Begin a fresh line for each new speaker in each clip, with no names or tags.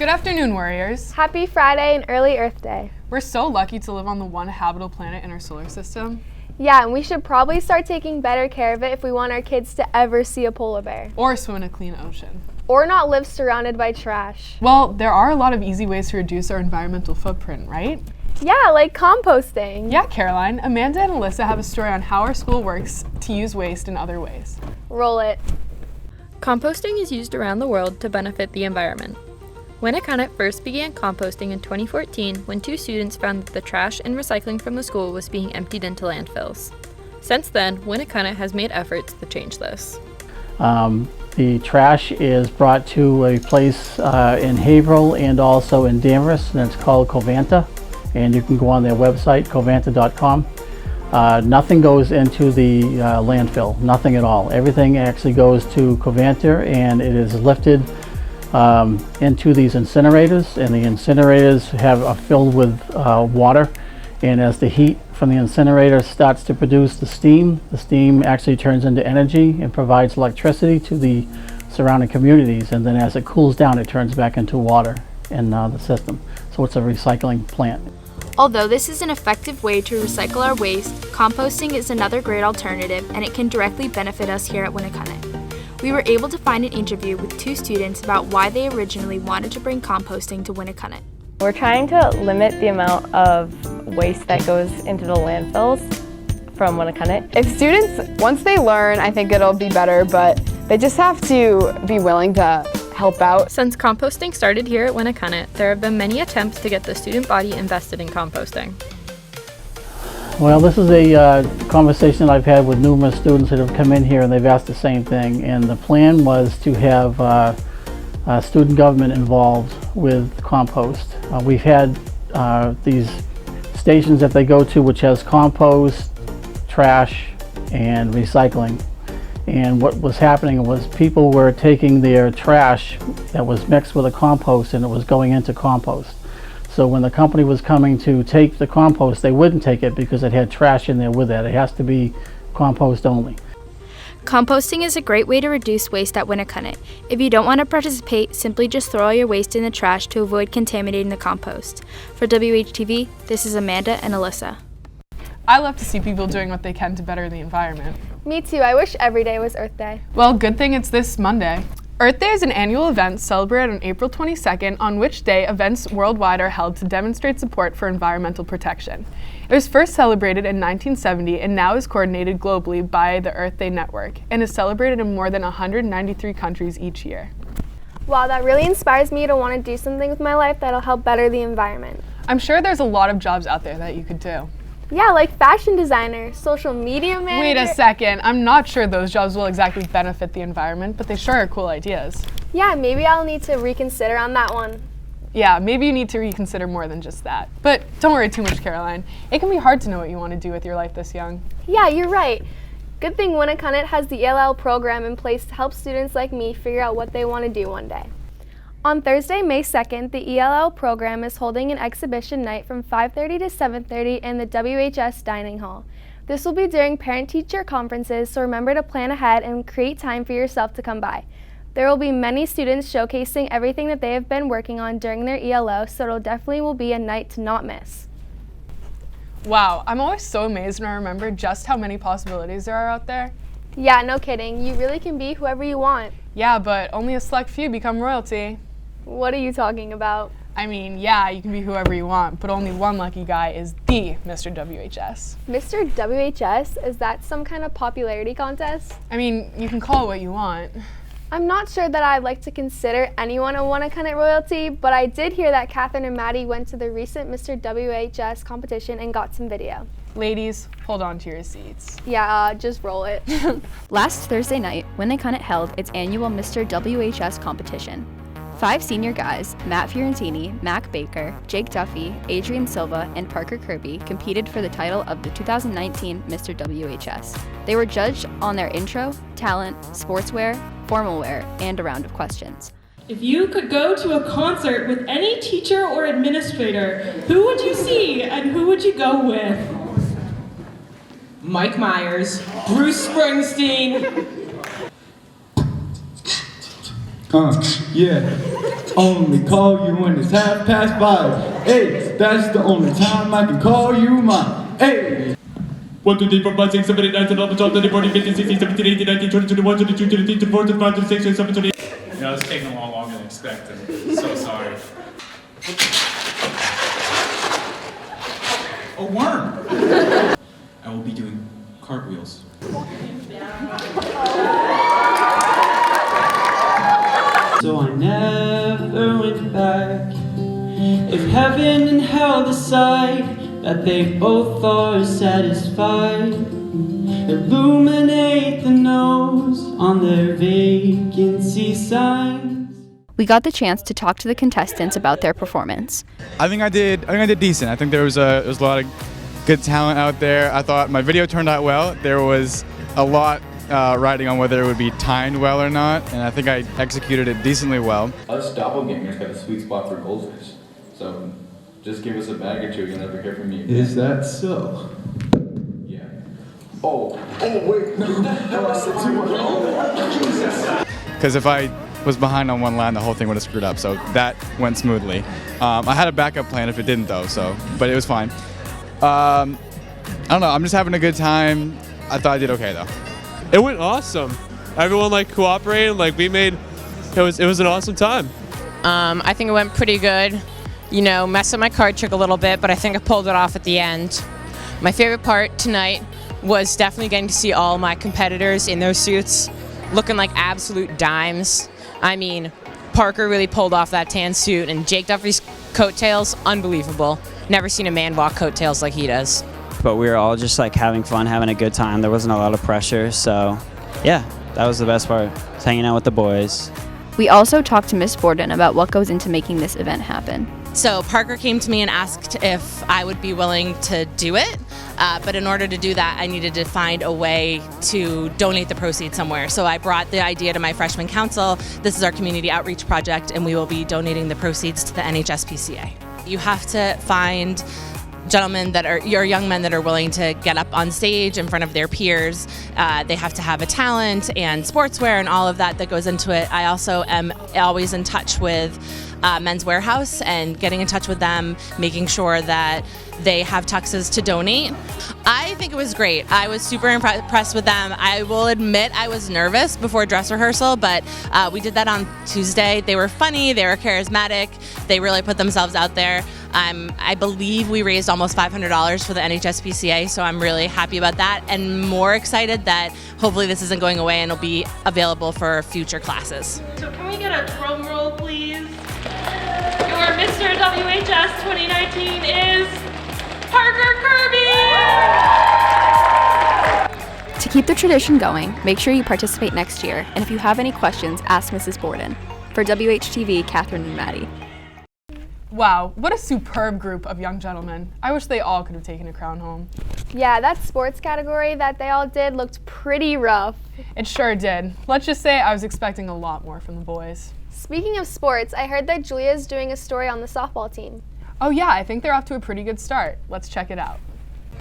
Good afternoon, warriors.
Happy Friday and early Earth Day.
We're so lucky to live on the one habitable planet in our solar system.
Yeah, and we should probably start taking better care of it if we want our kids to ever see a polar bear.
Or swim in a clean ocean.
Or not live surrounded by trash.
Well, there are a lot of easy ways to reduce our environmental footprint, right?
Yeah, like composting.
Yeah, Caroline. Amanda and Alyssa have a story on how our school works to use waste in other ways.
Roll it.
Composting is used around the world to benefit the environment. Winnacunnet first began composting in 2014 when two students found that the trash and recycling from the school was being emptied into landfills. Since then, Winnacunnet has made efforts to change this.
The trash is brought to a place in Haverhill and also in Danvers, and it's called Covanta. And you can go on their website, covanta.com. Nothing goes into the landfill, nothing at all. Everything actually goes to Covanta, and it is lifted into these incinerators, and the incinerators are filled with water, and as the heat from the incinerator starts to produce the steam actually turns into energy and provides electricity to the surrounding communities, and then as it cools down it turns back into water in the system. So it's a recycling plant.
Although this is an effective way to recycle our waste, composting is another great alternative, and it can directly benefit us here at Winnacunnet. We were able to find an interview with two students about why they originally wanted to bring composting to Winnacunnet.
We're trying to limit the amount of waste that goes into the landfills from Winnacunnet.
If students, once they learn, I think it'll be better, but they just have to be willing to help out.
Since composting started here at Winnacunnet, there have been many attempts to get the student body invested in composting.
Well, this is a conversation I've had with numerous students that have come in here, and they've asked the same thing. And the plan was to have student government involved with compost. We've had these stations that they go to which has compost, trash, and recycling. And what was happening was people were taking their trash that was mixed with a compost, and it was going into compost. So when the company was coming to take the compost, they wouldn't take it because it had trash in there with it. It has to be compost only.
Composting is a great way to reduce waste at Winnacunnet. If you don't want to participate, simply just throw all your waste in the trash to avoid contaminating the compost. For WHTV, this is Amanda and Alyssa.
I love to see people doing what they can to better the environment.
Me too. I wish every day was Earth Day.
Well, good thing it's this Monday. Earth Day is an annual event celebrated on April 22nd, on which day events worldwide are held to demonstrate support for environmental protection. It was first celebrated in 1970 and now is coordinated globally by the Earth Day Network and is celebrated in more than 193 countries each year.
Wow, that really inspires me to want to do something with my life that'll help better the environment.
I'm sure there's a lot of jobs out there that you could do.
Yeah, like fashion designer, social media manager.
Wait a second, I'm not sure those jobs will exactly benefit the environment, but they sure are cool ideas.
Yeah, maybe I'll need to reconsider on that one.
Yeah, maybe you need to reconsider more than just that. But don't worry too much, Caroline. It can be hard to know what you want to do with your life this young.
Yeah, you're right. Good thing Winnacunnet has the ELL program in place to help students like me figure out what they want to do one day. On Thursday, May 2nd, the ELL program is holding an exhibition night from 5:30 to 7:30 in the WHS Dining Hall. This will be during parent-teacher conferences, so remember to plan ahead and create time for yourself to come by. There will be many students showcasing everything that they have been working on during their ELO, so it'll definitely will be a night to not miss.
Wow, I'm always so amazed when I remember just how many possibilities there are out there.
Yeah, no kidding. You really can be whoever you want.
Yeah, but only a select few become royalty.
What are you talking about?
I mean, yeah, you can be whoever you want, but only one lucky guy is the Mr. WHS.
Mr. WHS? Is that some kind of popularity contest?
I mean, you can call it what you want.
I'm not sure that I'd like to consider anyone a Winnacunnet royalty, but I did hear that Catherine and Maddie went to the recent Mr. WHS competition and got some video.
Ladies, hold on to your seats.
Yeah, just roll it.
Last Thursday night, Winnacunnet held its annual Mr. WHS competition. 5 senior guys, Matt Fiorentini, Mac Baker, Jake Duffy, Adrian Silva, and Parker Kirby, competed for the title of the 2019 Mr. WHS. They were judged on their intro, talent, sportswear, formal wear, and a round of questions.
If you could go to a concert with any teacher or administrator, who would you see and who would you go with?
Mike Myers, Bruce Springsteen, Yeah. Only call you when it's 5:30. Hey, that's the only time I can call you mine. Hey. 1, 2, 3, 4, 5, 6, 7, 8, 9, 10, 11, 12, 13, 14, 15, 16, 17, 18, 19, 20, 21, 22, 23, 24, 25, 26, 27, 28. You know, it's taking a lot longer than expected. So sorry. A worm! I will be doing cartwheels. So I never went back. If heaven and hell decide that they both are satisfied, illuminate the no's on their vacancy signs.
We got the chance to talk to the contestants about their performance.
I think I did decent. I think there was a lot of good talent out there. I thought my video turned out well. There was a lot riding on whether it would be timed well or not, and I think I executed it decently well.
Us doppelgangers got a sweet spot for goldfish, so just give us a bag or two, you'll never hear from me again.
Is that so?
Yeah. Oh wait, no, I said too much. Oh, Jesus.
Because if I was behind on one line, the whole thing would have screwed up, so that went smoothly. I had a backup plan if it didn't though, but it was fine. I don't know, I'm just having a good time. I thought I did okay though.
It went awesome. Everyone cooperated, it was an awesome time.
I think it went pretty good. You know, messed up my card trick a little bit, but I think I pulled it off at the end. My favorite part tonight was definitely getting to see all my competitors in their suits looking like absolute dimes. I mean, Parker really pulled off that tan suit, and Jake Duffy's coattails, unbelievable. Never seen a man walk coattails like he does.
But we were all just having fun, having a good time. There wasn't a lot of pressure, so yeah, that was the best part, just hanging out with the boys.
We also talked to Miss Borden about what goes into making this event happen.
So Parker came to me and asked if I would be willing to do it, but in order to do that, I needed to find a way to donate the proceeds somewhere. So I brought the idea to my freshman council. This is our community outreach project, and we will be donating the proceeds to the NHSPCA. You have to find gentlemen young men that are willing to get up on stage in front of their peers. They have to have a talent and sportswear and all of that goes into it. I also am always in touch with Men's Warehouse and getting in touch with them, making sure that they have tuxes to donate. I think it was great. I was super impressed with them. I will admit I was nervous before dress rehearsal, but we did that on Tuesday. They were funny, they were charismatic, they really put themselves out there. I believe we raised almost $500 for the NHSPCA, so I'm really happy about that and more excited that hopefully this isn't going away and it'll be available for future classes.
So can we get a drum roll, please? Your Mr. WHS 2019 is Parker Kirby!
To keep the tradition going, make sure you participate next year, and if you have any questions, ask Mrs. Borden. For WHTV, Catherine and Maddie.
Wow, what a superb group of young gentlemen. I wish they all could have taken a crown home.
Yeah, that sports category that they all did looked pretty rough.
It sure did. Let's just say I was expecting a lot more from the boys.
Speaking of sports, I heard that Julia's doing a story on the softball team.
Oh yeah, I think they're off to a pretty good start. Let's check it out.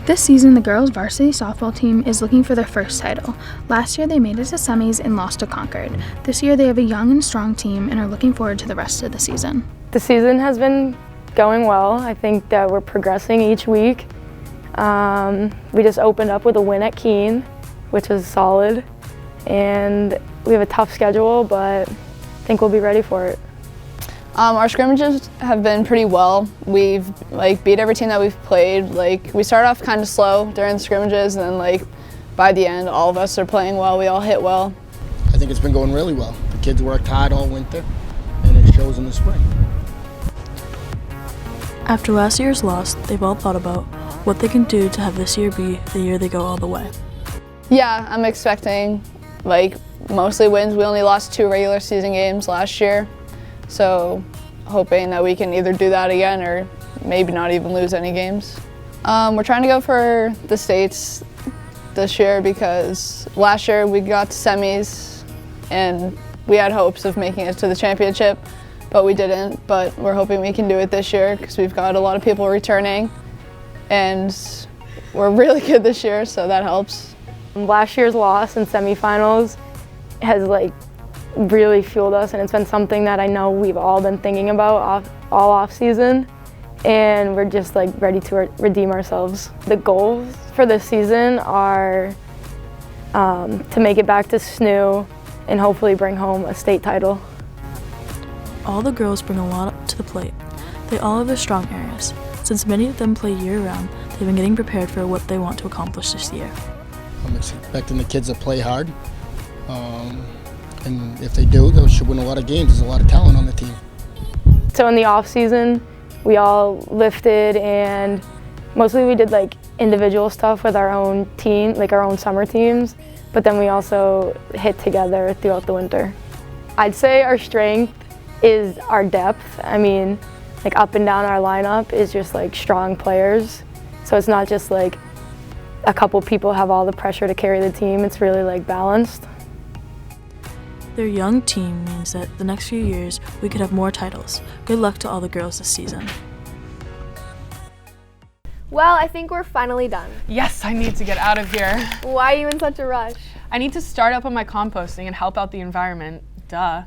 This season, the girls' varsity softball team is looking for their first title. Last year, they made it to semis and lost to Concord. This year, they have a young and strong team and are looking forward to the rest of the season.
The season has been going well. I think that we're progressing each week. We just opened up with a win at Keene, which was solid. And we have a tough schedule, but I think we'll be ready for it.
Our scrimmages have been pretty well. We've beat every team that we've played. We started off kind of slow during the scrimmages, and then by the end, all of us are playing well. We all hit well.
I think it's been going really well. The kids worked hard all winter, and it shows in the spring.
After last year's loss, they've all thought about what they can do to have this year be the year they go all the way.
Yeah, I'm expecting mostly wins. We only lost 2 regular season games last year. So hoping that we can either do that again or maybe not even lose any games. We're trying to go for the states this year because last year we got to semis and we had hopes of making it to the championship, but we didn't. But we're hoping we can do it this year because we've got a lot of people returning and we're really good this year, so that helps.
Last year's loss in semifinals has really fueled us, and it's been something that I know we've all been thinking about all off season, and we're just like ready to redeem ourselves. The goals for this season are to make it back to SNU and hopefully bring home a state title.
All the girls bring a lot to the plate. They all have their strong areas. Since many of them play year-round, they've been getting prepared for what they want to accomplish this year.
I'm expecting the kids to play hard, and if they do, they should win a lot of games. There's a lot of talent on the team.
So in the off season, we all lifted, and mostly we did like individual stuff with our own team, like our own summer teams, but then we also hit together throughout the winter. I'd say our strength is our depth. I mean, like up and down our lineup is just like strong players. So it's not just like a couple people have all the pressure to carry the team. It's really like balanced.
Their young team means that the next few years we could have more titles. Good luck to all the girls this season.
Well, I think we're finally done.
Yes, I need to get out of here.
Why are you in such a rush?
I need to start up on my composting and help out the environment. Duh.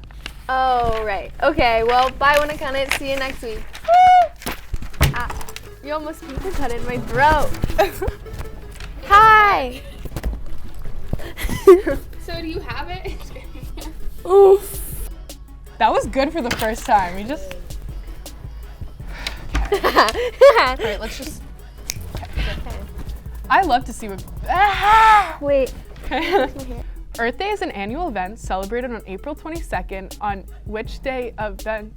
Oh, right. Okay, well, bye, Winnicott. See you next week. Ah, you almost pizza cut in my throat. Hi!
So do you have it?
Oof. That was good for the first time. You just... Okay. All right, let's just... Okay. I love to see what...
Wait.
Okay. Earth Day is an annual event celebrated on April 22nd, on which day event...